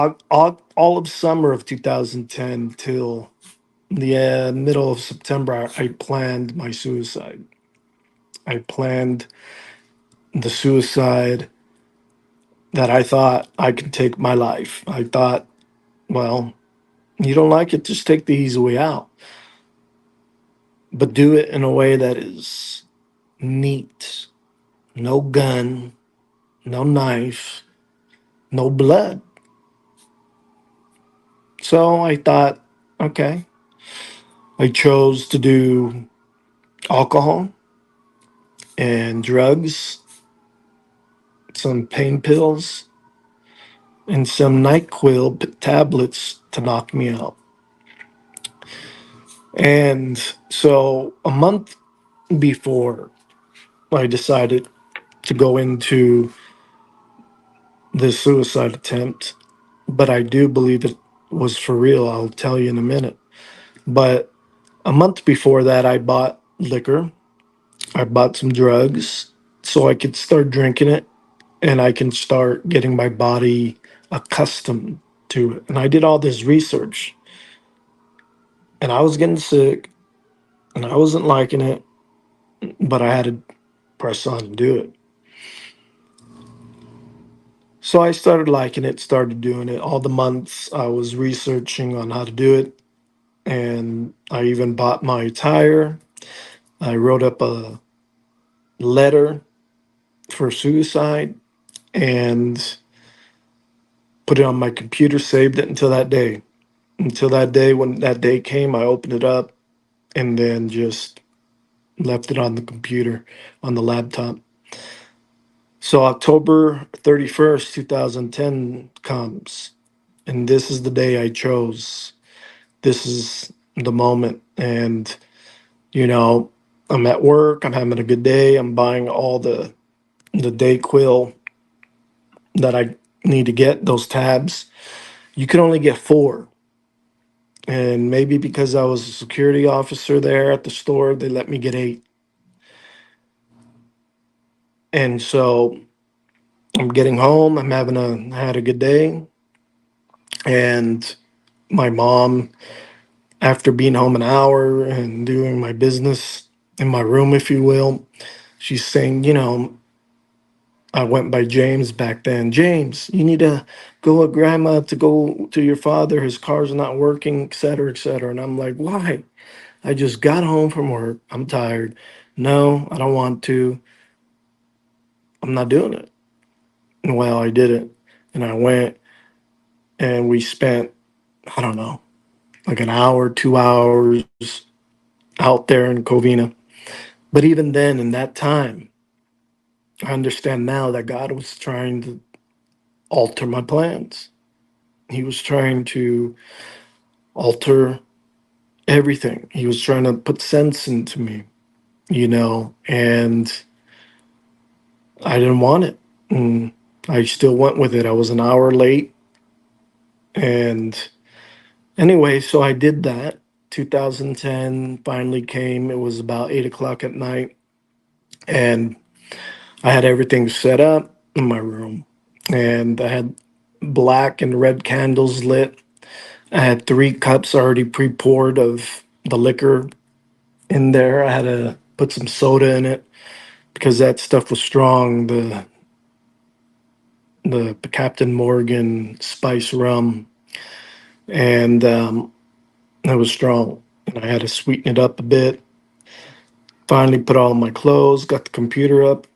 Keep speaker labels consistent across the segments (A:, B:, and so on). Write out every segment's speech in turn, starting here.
A: all of summer of 2010 till the middle of September, I planned my suicide. I planned the suicide that I thought I could take my life. I thought, well, you don't like it, just take the easy way out, but do it in a way that is neat. No gun, no knife, no blood. So I thought, okay, I chose to do alcohol and drugs, some pain pills, and some NyQuil tablets to knock me out. And so a month before I decided to go into this suicide attempt, but I do believe it was for real. I'll tell you in a minute. But a month before that, I bought liquor, I bought some drugs so I could start drinking it and I can start getting my body accustomed to it. And I did all this research and I was getting sick and I wasn't liking it, but I had to press on and do it. So I started liking it, started doing it. All the months I was researching on how to do it, and I even bought my tire. I wrote up a letter for suicide and put it on my computer, saved it until that day. Until that day, when that day came, I opened it up and then just left it on the computer, on the laptop. So October 31st, 2010 comes, and this is the day I chose. This is the moment. And, you know, I'm at work, I'm having a good day, I'm buying all the Dayquil that I need to get, those tabs. You can only get four. And maybe because I was a security officer there at the store, they let me get eight. And so I'm getting home, I'm having had a good day. And my mom, after being home an hour and doing my business in my room, if you will, she's saying, I went by James back then. James, you need to go with grandma to go to your father. His car's not working, et cetera, et cetera. And I'm like, why? I just got home from work. I'm tired. No, I don't want to. I'm not doing it. And well, I did it. And I went and we spent, I don't know, like an hour, 2 hours out there in Covina. But even then, in that time, I understand now that God was trying to alter my plans. He was trying to alter everything. He was trying to put sense into me, and I didn't want it. And I still went with it. I was an hour late. And anyway, so I did that. 2010 finally came. It was about 8 o'clock at night. And I had everything set up in my room. And I had black and red candles lit. I had 3 cups already pre poured of the liquor in there. I had to put some soda in it because that stuff was strong. The Captain Morgan spice rum, and it was strong. And I had to sweeten it up a bit. Finally, put all my clothes, got the computer up,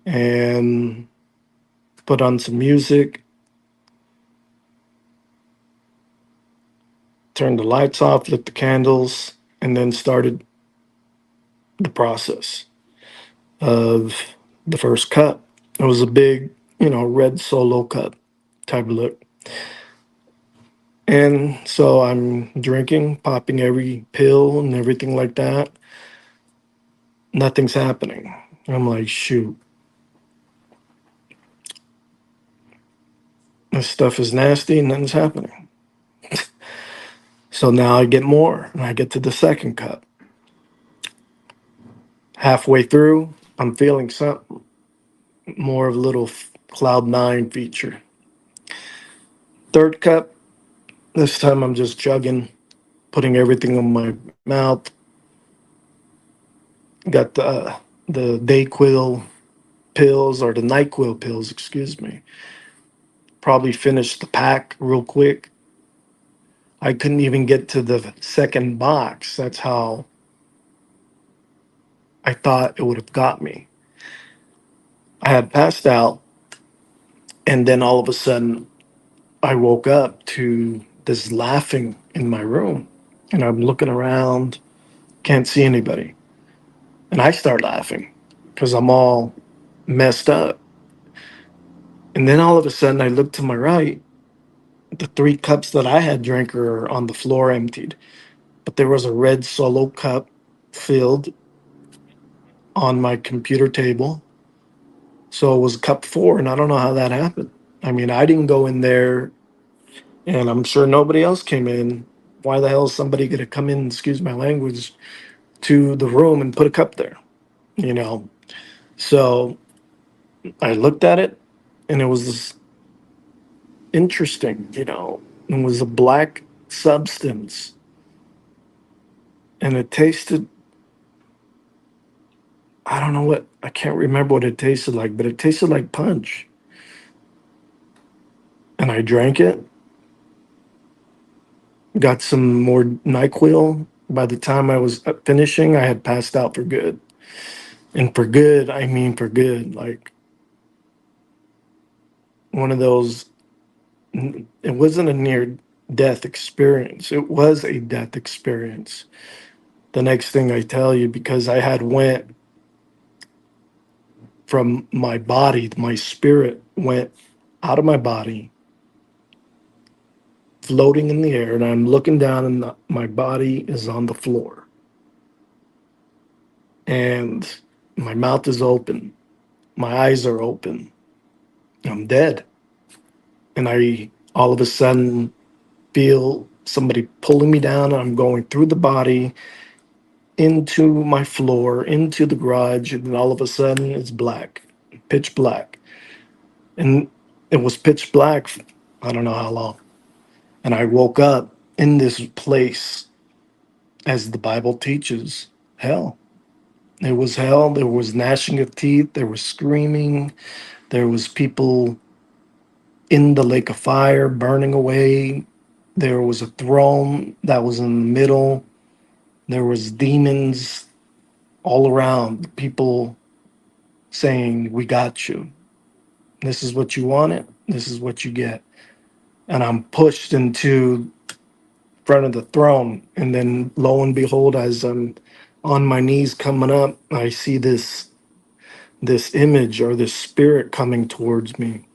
A: and put on some music. Turned the lights off, lit the candles, and then started the process of the first cup. It was a big, red solo cup type of look. And so I'm drinking, popping every pill and everything like that. Nothing's happening. I'm like, shoot, this stuff is nasty and nothing's happening. So now I get more and I get to the second cup. Halfway through, I'm feeling something more of a little cloud nine feature. Third cup, this time I'm just chugging, putting everything in my mouth. Got the Dayquil pills, or the NyQuil pills, excuse me. Probably finished the pack real quick. I couldn't even get to the second box. That's how I thought it would have got me. I had passed out, and then all of a sudden, I woke up to this laughing in my room. And I'm looking around, can't see anybody. And I start laughing because I'm all messed up. And then all of a sudden, I look to my right. The three cups that I had drank are on the floor emptied, but there was a red solo cup filled on my computer table. So it was cup four, and I don't know how that happened. I mean, I didn't go in there, and I'm sure nobody else came in. Why the hell is somebody going to come in, excuse my language, to the room and put a cup there? You know? So I looked at it, and it was this interesting, it was a black substance, and it tasted, I don't know what, I can't remember what it tasted like, but it tasted like punch. And I drank it, got some more NyQuil. By the time I was finishing, I had passed out for good. And for good, I mean for good. Like one of those, it wasn't a near death experience, it was a death experience. The next thing I tell you, because I had went from my body, my spirit went out of my body, floating in the air, and I'm looking down, and my body is on the floor, and my mouth is open, my eyes are open, I'm dead. And I all of a sudden feel somebody pulling me down, and I'm going through the body into my floor, into the garage, and then all of a sudden it's black, pitch black. And it was pitch black, I don't know how long. And I woke up in this place, as the Bible teaches, hell. It was hell. There was gnashing of teeth. There was screaming. There was people in the lake of fire burning away. There was a throne that was in the middle. There was demons all around. People saying, "We got you. This is what you wanted. This is what you get." And I'm pushed into front of the throne. And then lo and behold, as I'm on my knees coming up, I see this image, or this spirit, coming towards me.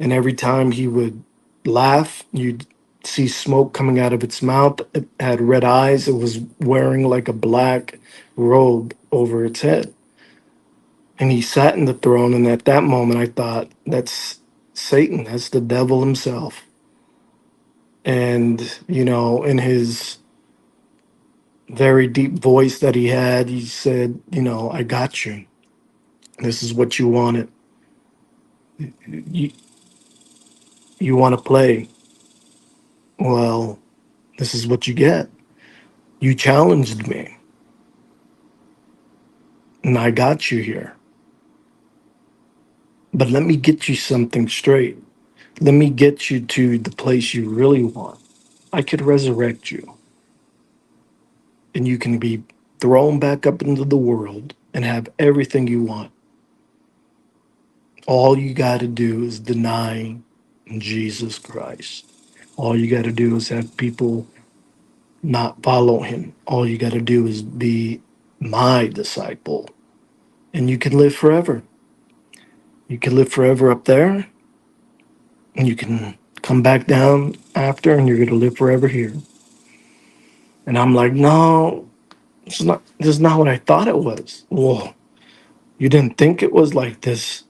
A: And every time he would laugh, you'd see smoke coming out of its mouth. It had red eyes. It was wearing like a black robe over its head. And he sat in the throne. And at that moment, I thought, that's Satan. That's the devil himself. And, in his very deep voice that he had, he said, "I got you. This is what you wanted. You, you want to play. Well, this is what you get. You challenged me, and I got you here. But let me get you something straight. Let me get you to the place you really want. I could resurrect you, and you can be thrown back up into the world and have everything you want. All you got to do is deny Jesus Christ. All you got to do is have people not follow him. All you got to do is be my disciple, and you can live forever. You can live forever up there, and you can come back down after, and you're going to live forever here." And I'm like, "No, this is not what I thought it was." "Whoa, you didn't think it was like this.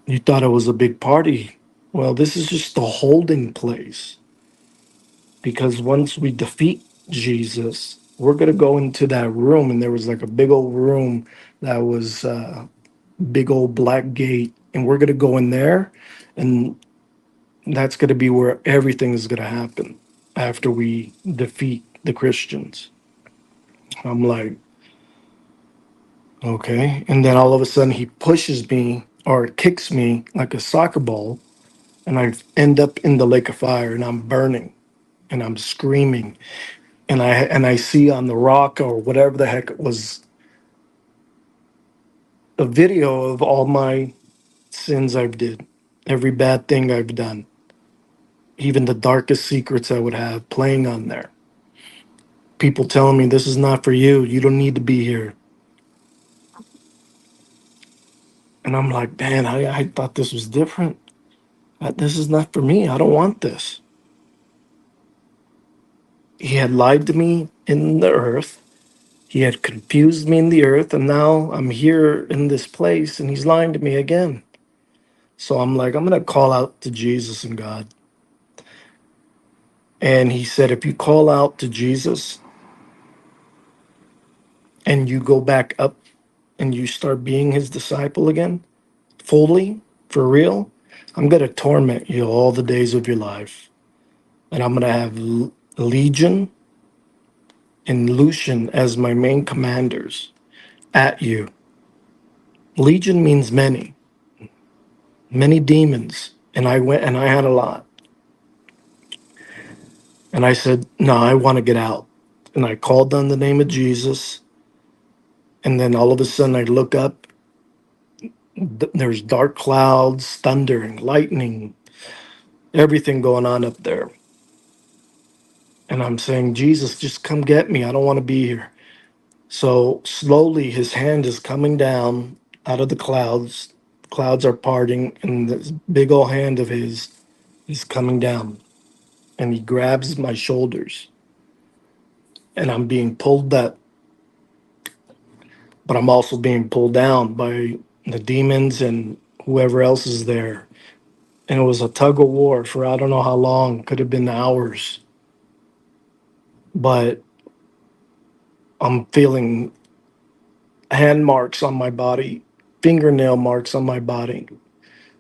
A: You thought it was a big party." "Well, this is just the holding place, because once we defeat Jesus, we're going to go into that room." And there was like a big old room that was big old black gate, and we're going to go in there, and That's going to be where everything is going to happen after we defeat the Christians. I'm like, okay. And then all of a sudden he pushes me or kicks me like a soccer ball, and I end up in the lake of fire, and I'm burning and I'm screaming. And I see on the rock or whatever the heck it was a video of all my sins I've did, every bad thing I've done, even the darkest secrets I would have playing on there. People telling me this is not for you. You don't need to be here. And I'm like, man, I thought this was different. This is not for me. I don't want this. He had lied to me in the earth. He had confused me in the earth. And now I'm here in this place and he's lying to me again. So I'm like, I'm going to call out to Jesus and God. And he said, if you call out to Jesus and you go back up and you start being his disciple again, fully, for real, I'm going to torment you all the days of your life. And I'm going to have Legion and Lucian as my main commanders at you. Legion means many, many demons. And I went and I had a lot. And I said, no, I want to get out. And I called on the name of Jesus. And then all of a sudden I look up, there's dark clouds, thunder, and lightning, everything going on up there. And I'm saying, Jesus, just come get me. I don't want to be here. So slowly his hand is coming down out of the clouds. Clouds are parting, and this big old hand of his is coming down. And he grabs my shoulders. And I'm being pulled up, but I'm also being pulled down by the demons and whoever else is there. And it was a tug of war for I don't know how long, could have been hours. But I'm feeling hand marks on my body, fingernail marks on my body,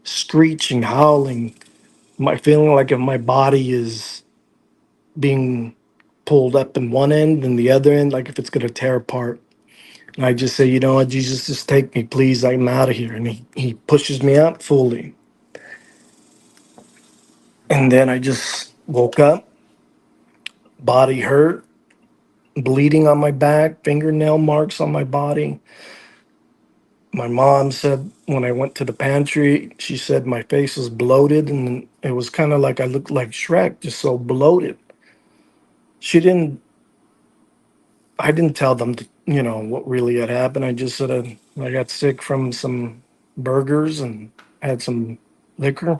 A: screeching, howling, my feeling like if my body is being pulled up in one end and the other end, like if it's gonna tear apart. And I just say, you know what, Jesus, just take me, please. I'm out of here. And he pushes me out fully. And then I just woke up, body hurt, bleeding on my back, fingernail marks on my body. My mom said when I went to the pantry, she said my face was bloated and it was kind of like I looked like Shrek, just so bloated. She didn't, I didn't tell them, what really had happened. I just said I got sick from some burgers and had some liquor.